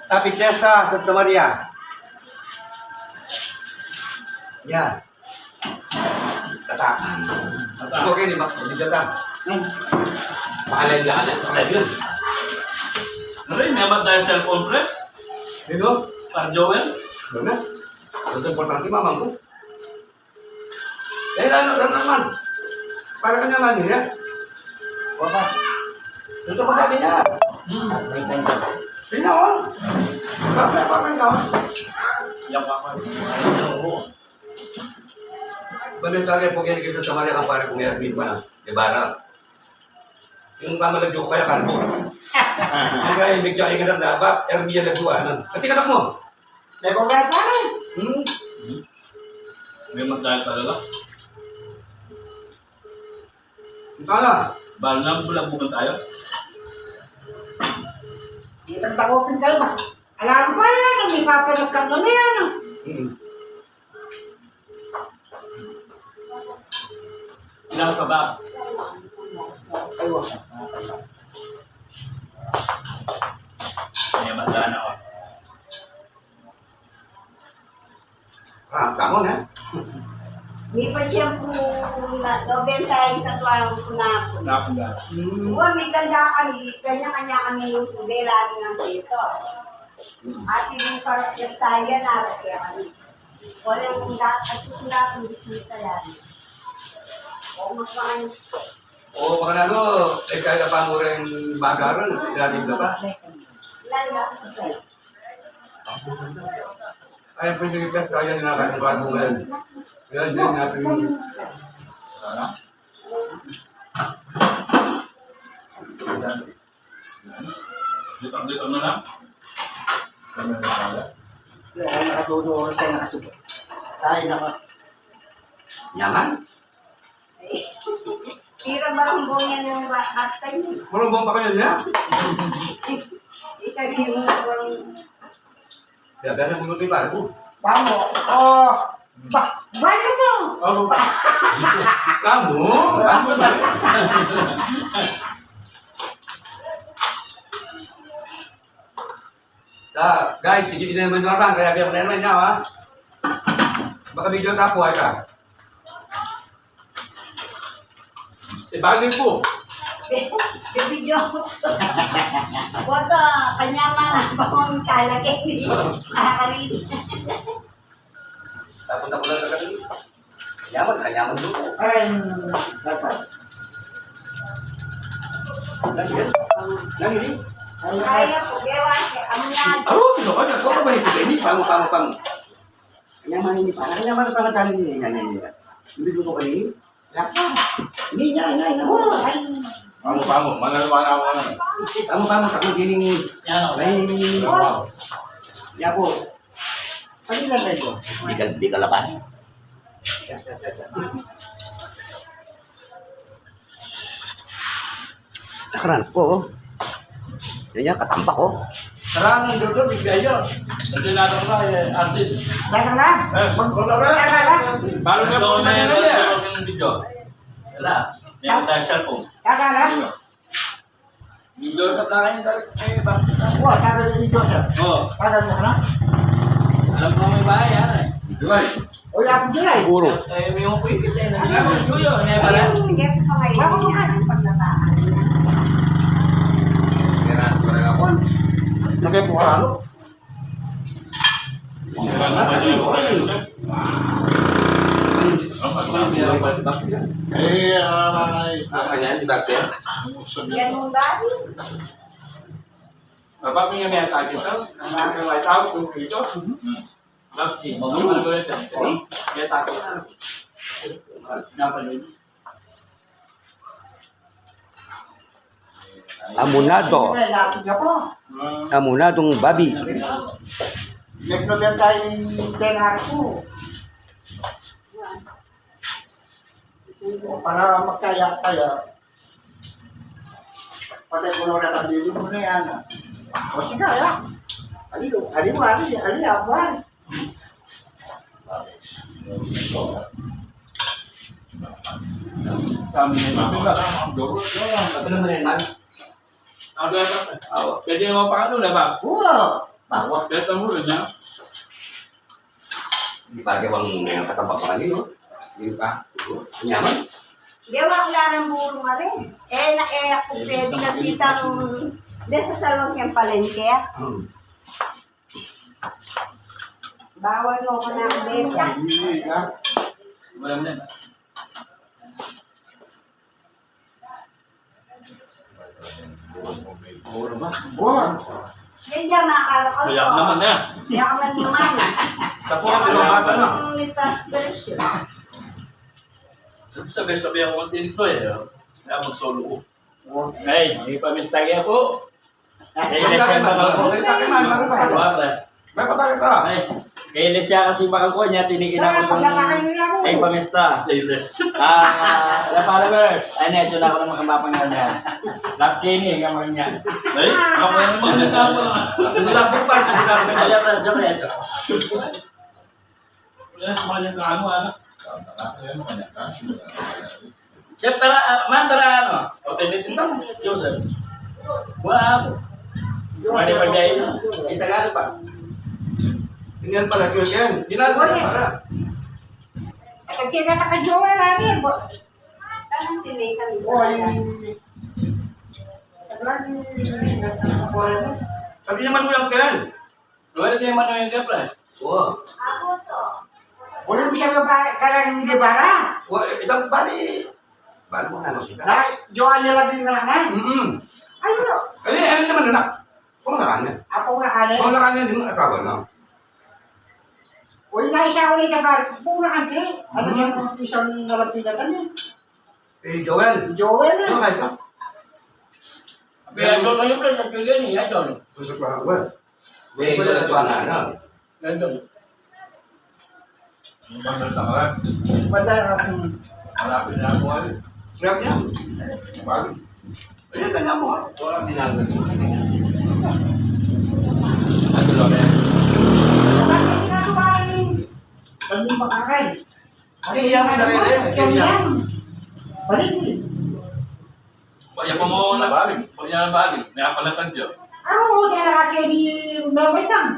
Happy Fiesta, Santa Maria. Yan. Tata. Ito kayo, di ba? Hindi tata. Pahalay-lahalay. Pahalay yun. Rin, may tayo cellphone press. Dito? Para Joel. Doon na. Ito importante, mamang ko. Ano naman? Para ka naman niya. Wapa. Ito pa kami niya. Tingnan mo. Bakit ka? Yan pa pa. Balik lagi po kaya kita tamari ang pare kong Erwin pa. Ibarra. Yung pamalagyo ko kaya karbo. Ang kaya bigyan ay ganang labak, Erwin yung nagduanan. Kasi kanak mo. May kongres pa rin. May tayo talaga. Ito na. Bahal na bulan tayo. Itagtakopin kayo ba? Alam ko yan, may papalog ka doon yan. Ilang ka ba? Aywa. May matlaan ako. Tama na. May pa siya po dobel tayo sa tuwang punako. Nakakagala. Huwag may ganda kami, kanya-kanya kami yung tudela ng dito. At yung parang tayo na kaya kami. Walang kung bisita yan. O magpakan. O baka na kaya pa mo rin bagaran. Ilalim ka pa. Lala. Ay, pwede rin kaya na nakakagawa mo ngayon. Yan din natin. Dito na lang. Kaya nakatutuwa tayo nakasubo. Tayo naman. Yaman? Tira barang yan yung batay. Puro buong pa kayo niya? Ikaw yung buwang. Kaya kaya na mulutin para ko. Paano? Bayo mo! Kamu? Kamu ba? Guys, hindi na naman naman. Kaya biyak na naman niya, ha? Baka biglang tapuhay ka. Bagay po. Video ko. Huwag kanya man ang bawang kalagay. Nakakarin. Tapos ako lang kagabi. Kanyaman dito. Ay, dapat. Lagi. Kaya po, gawa siya. Amunad. Ito ka na. Ito ka ba ito? Hindi, pang. Kanyaman ini pa. Kanyaman pa tali ni. Hindi ko kanini. Lapa. Hindi niya. Pango. Manalawa na ako naman. Kamu takut gining. Yan ako. Ini. Ya po. Ano lang ito? Di ka laban. Nakaran po. Yan niya, katampak ko. Sarang ng dodo, bigay yun. Kasi natin ba, artist. Teka na. Teka na. Paano nga po na yan? Yung video. Wala. May tayo cellphone. Teka na. Video sa tayo yung bakit? Wah, teka na yung Joseph. Oo. Teka na. Alam ko may bahay yan eh. O, yapon sila eh. Puro. Eh, may mga pwikit eh. Nagkakot ko yun. Eh, pala. Sige po ngayon. Yan ang paglataan. Nakipukalo. Kanya di bakse. Yan mong dati. Bapak punya niat tadi tuh, nama White House tuh itu. Nanti, mau boleh jadi dia takut. Kenapa dulu? Amunado. Lapit ka po. Amunadong babi. Nagnogan tayo yung tenari ko. Para magkaya kaya. Patay ko na ang dili mo na yan. O sige, ya. Ali mo, abuan. Kami juga dorong. Ano naman yan, man? Ada apa? Jadi mau pakai dulu lah bang. Oo. Bawah. Kaya mo rin niya. Di ba gawang muna yung katapakan nyo? Di ba? Nyaman. Gawa ko lang ng burong nga rin. Ako pwede kasi itang sa salon yung palengke. Bawal mo ko na ang beta. Hindi ka. Wala mo na. Bawah ba? Bawah. Yan dyan, makakaraw ko. Kaya naman na. Yaman naman. Tapos ang pinamata na. Ang may transgression. Sabi ang konti nito eh. Kaya mag-solo ko. Ay, may pamistagya po. Kay Huwag Lesya ka man, bakal ko. huwag ka man, meron ka ba? Bakal. May papaya ka. Ay, kay Lesya kasi bakal ko niya, tiniginan ko yung kay pamista. Playless. The followers. Ay, na, ito na ako ng mga mapangal niya. Love Kenny, kamar niya. Ay, ako yung mga nagkama. Nilabot pa, nilabot pa. Kaya, press the press. Wala sa mga nagkama, ano? Chef, tara, ano? O, tinitin lang. Joseph. Wow. Mali pa dahil. Itagano pa. Tingnan pala, Joel yan. Dinalo na para. Kaya ka-jowa namin. Tanong tinitan ko. Oh, yung... Sabi naman mo lang yan. Wala kayo mano yung kapra. Oo. Ako to. Wala mo siya karang di bara. Itang bali. Bali mo na, masita. Na, jowa niya lang din ka na. Ano? Ano naman anak? Kung nakanan. Ako na kanin. Kung nakanan, hindi mo akawan, no? Uy, naisa ko na itabar. Kung na kanti. Ano yung isang nalapigatan eh? Eh, Joel. Joel Ano na. kahit ka? Kaya doon lang yung press. Nagkagani, ya doon. Gusto ko ako. Eh, Joel at wala na. Nandun. Madala akong... Malapit na ako ali. Sarap niya. Bali. Ayun, kanya mo, ha? Walang dinagdag. Ano lang yan? Bakit ginagawa ni... Hindi makakay. Ay, iyaman na rin eh. Ganyan. Balik eh. Kaya pa mo na balik. Kaya na balik. May apalakad dyan. Ano mo kaya nakakaya ni Mabitang?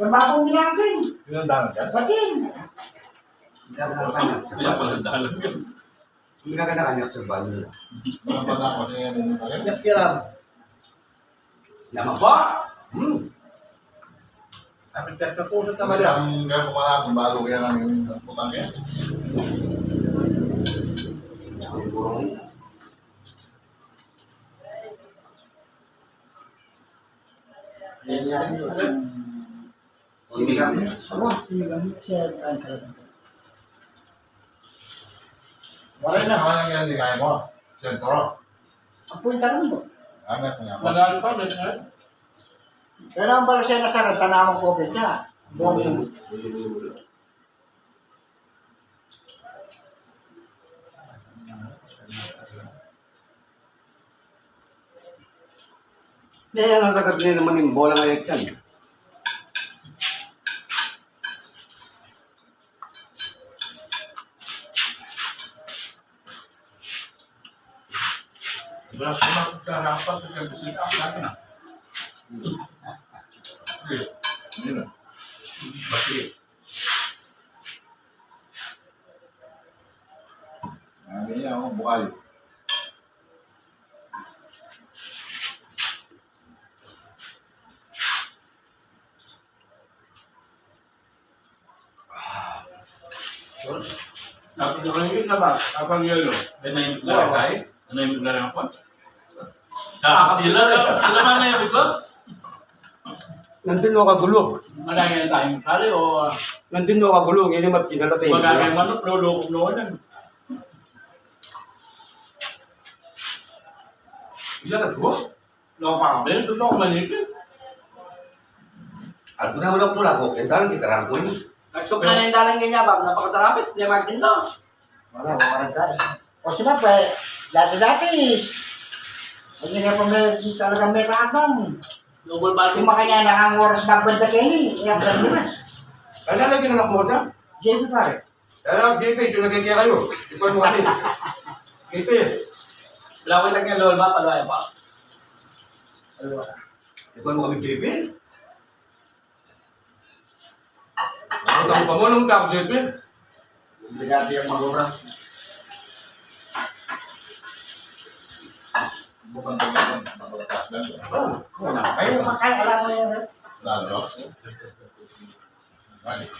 Yung bagong ginagawin. Ilang daan ka? Batin. Hindi ka na kanya. Kaya pala dahalag yun. Hindi ka na kanya sa balo nila. Walang bata ko kasi yan. Naman ba? Kapit ka po sa tamari. Ang gaya kumara kung bago kaya lang yung putang yan. Ang burong. Hindi ka niya. Aba, sinigamit siya. Wala na. Wala nga hindi kaya mo. Sentro. Ang punta rin mo. Ano kanya mo? Nagano pa, nagano. Pero ang bala siya nasarap, tanawang COVID siya. Buong Kaya ang tagat niya naman yung bola ngayon yan. Wala sa mga karapat at kabisita ako natin ah. Hindi na. Bakit? Ganyan ako, bukal. Tapos yung na ba? Kapag yelo. Ano yung larang kain? Ano yung larang ako? Sila man na yung bigla? Nandun mo kagulo. Marami na tayong kali o Nandun mo kagulo. Ngayon yung magkinalatay. magagay manok, lulukog noon. Ilan at ko? Loko pa kami, ito ako manikit. At kung naman ako pula ko, kaya talang kitarang ko yun. Nagsup na yung dalang ganyan, Bob. Napakatarapit. Hindi magtin to. wala, wala tayo. O siya pa, dati-dati. Hindi nga pa may talaga may kakang. Double ball. Kung makanya na ang oras babanda kayo ni, yung ganyan. Kaya nalagyan na ako dyan. JP pare. Kaya JP, ito nagkikaya kayo. Ikaw mo kami. JP. Lawin lang yung lol ba? Palawin pa. Ikaw mo kami JP. Ang pa mo nung tao JP. Hindi natin yung magura. Bukan teman melepas dan Kayo makaya, alam mo yan. lalu balik.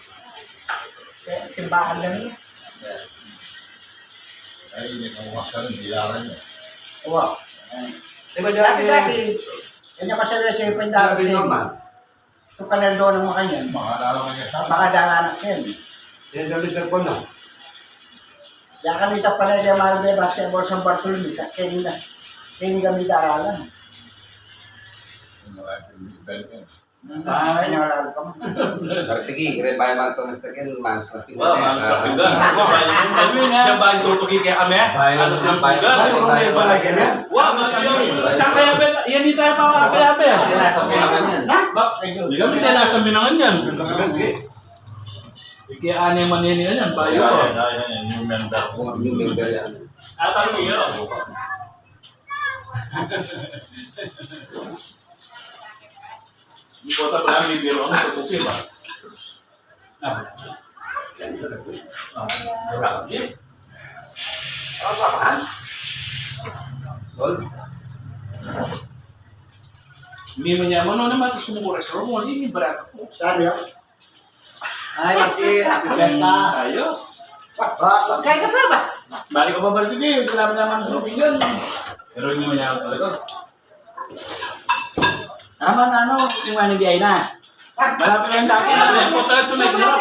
Simbahan lang yan. Ay ini kamu makan biarannya. Wow. Diba Dati, kanya masalasay pa yung dati. Sabi naman. Ito ka na doon ng mga yan. Mga dalamnya. Baka dalanak yan. Yan sa Mr. Kono. Kaya kanita pa na yung mga basketball sa Bartolome. Kaya kami daralan. Kanya wala pa mo. Berarti kira bayar mantu mesti kan mas lebih. Wah, malas sa pinggan. Wah, bayar yung kami na. Yung bayar yung pagi kaya kami. Alas ng pinggan. Ay, may balay ka na. Wah, tsaka kaya ba? Yan di tayo pa kaya ba? Dia rasa pinangan yan. Hindi kami tayo nasa minangan yan. Kaya aneh manini yan. Bayo ko. New member. Yung member yan. Atang iyo. Di kota pala bibiro ang tutupi ba? Grabe. Apa-apaan? Sol. Hindi mo niya, ano naman sumura sa romo, hindi berat ako. Sabi yun. Ay, happy benta. Ayo. Kaya ka pa ba? Balik ko pa balik din, wala naman sa pinggan. Pero hindi mo niya talaga. Naman ano, yung ano biyay na. Malapit lang dati. Ano yung puta ito na hirap.